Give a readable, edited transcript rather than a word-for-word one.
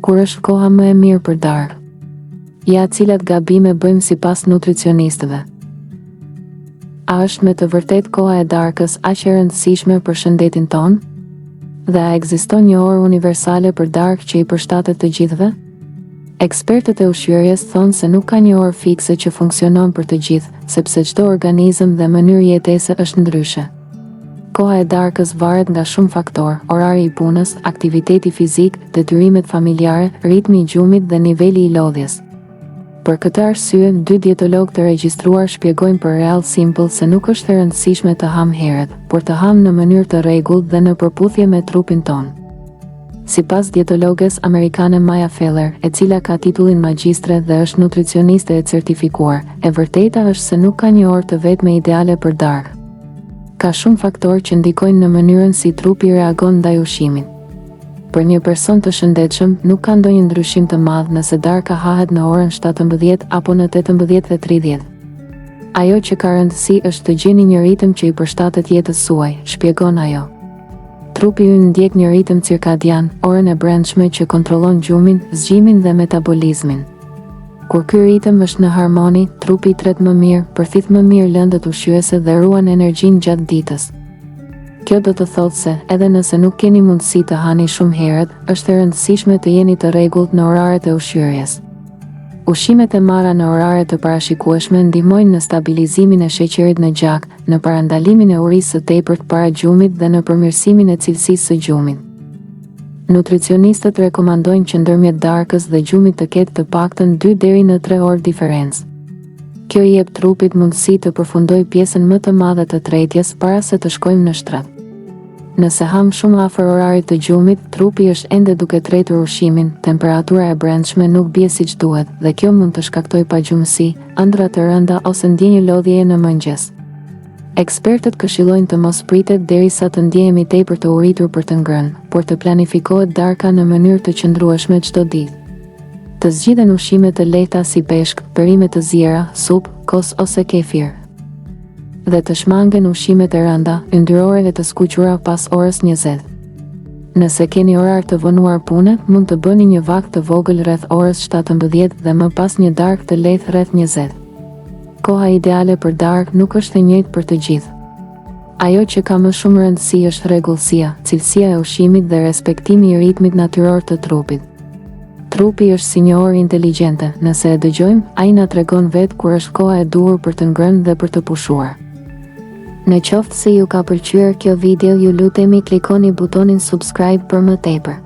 kur është koha më e mirë për darkë? Ja cilat gabime bëjmë sipas nutricionistëve? A është me të vërtet koha e darkës aq e rëndësishme për shëndetin tonë? Dhe a ekziston një orë universale për darkë që i përshtatet të gjithëve? Ekspertët e ushqyerjes thonë se nuk ka një orë fikse që funksionon për të gjithë, sepse çdo organizëm dhe mënyrë jetese është ndryshe. Koha e darkës varet nga shumë faktorë: orari i punës, aktiviteti fizik, detyrimet familjare, ritmi i gjumit dhe niveli i lodhjes. Për këtë arsye, 2 dietologë të regjistruar shpjegojnë për Real Simple se nuk është e rëndësishme të ham herët, por të ham në mënyrë të rregullt dhe në përputhje me trupin tonë. Sipas dietologes amerikane Maya Feller, e cila ka titullin magjistre dhe është nutricioniste e certifikuar, e vërteta është se nuk ka një orë të vetme ideale për darkë. Ka shumë faktorë që ndikojnë në mënyrën si trupi reagon ndaj ushqimit. Për një person të shëndetshëm, nuk ka ndonjë ndryshim të madh nëse darka hahet në orën 17 apo në 18:30. Ajo që ka rëndësi është të gjeni një ritëm që i përshtatet jetës suaj, shpjegon ajo. Trupi ynë ndjek një ritëm cirkadian, orën e brendshme që kontrollon gjumin, zgjimin dhe metabolizmin. Kur ky ritëm është në harmoni, trupi tret më mirë, përthith më mirë lëndët ushqyese dhe ruan energjinë gjatë ditës. Kjo do të thotë se, edhe nëse nuk keni mundësi të hani shumë herët, është e rëndësishme të jeni të rregullt në oraret e ushqyerjes. Ushqimet e marra në orare të parashikueshme ndihmojnë në stabilizimin e sheqerit në gjak, në parandalimin e urisë së tepërt para gjumit dhe në përmirësimin e cilësisë së gjumit. Nutricionistët rekomandojnë që ndërmjet darkës dhe gjumit të ketë të paktën 2 deri në 3 orë diferencë. Kjo i jep trupit mundësi të përfundojë pjesën më të madhe të tretjes para se të shkojmë në shtrat. Nëse ham shumë afër orarit të gjumit, trupi është ende duke tretur ushqimin, temperatura e brendshme nuk bie siç duhet dhe kjo mund të shkaktojë pagjumësi, ëndra të rënda ose ndjenjë lodhjeje në mëngjes. Ekspertët këshillojnë të mos pritet derisa të ndjehemi tepër të uritur për të ngrënë, por të planifikohet darka në mënyrë të qëndrueshme çdo ditë. Të zgjidhen ushqime të lehta si peshk, perime të ziera, supë, kos ose kefir. Dhe të shmangen ushqimet e rënda, yndyrore dhe të skuqura pas orës 20. Nëse keni orar të vonuar pune, mund të bëni një vakt të vogël rreth orës 17 dhe më pas një darkë të lehtë rreth 20. Koha ideale për darkë nuk është e njëjtë për të gjithë. Ajo që ka më shumë rëndësi është rregullësia, cilësia e ushqimit dhe respektimi i ritmit natyror të trupit. Trupi është si një orë inteligjente, nëse e dëgjojmë, ai na tregon vetë kur është koha e duhur për të ngrënë dhe për të pushuar. Në qoftë se ju ka pëlqyer kjo video, ju lutemi klikoni butonin subscribe për më tepër.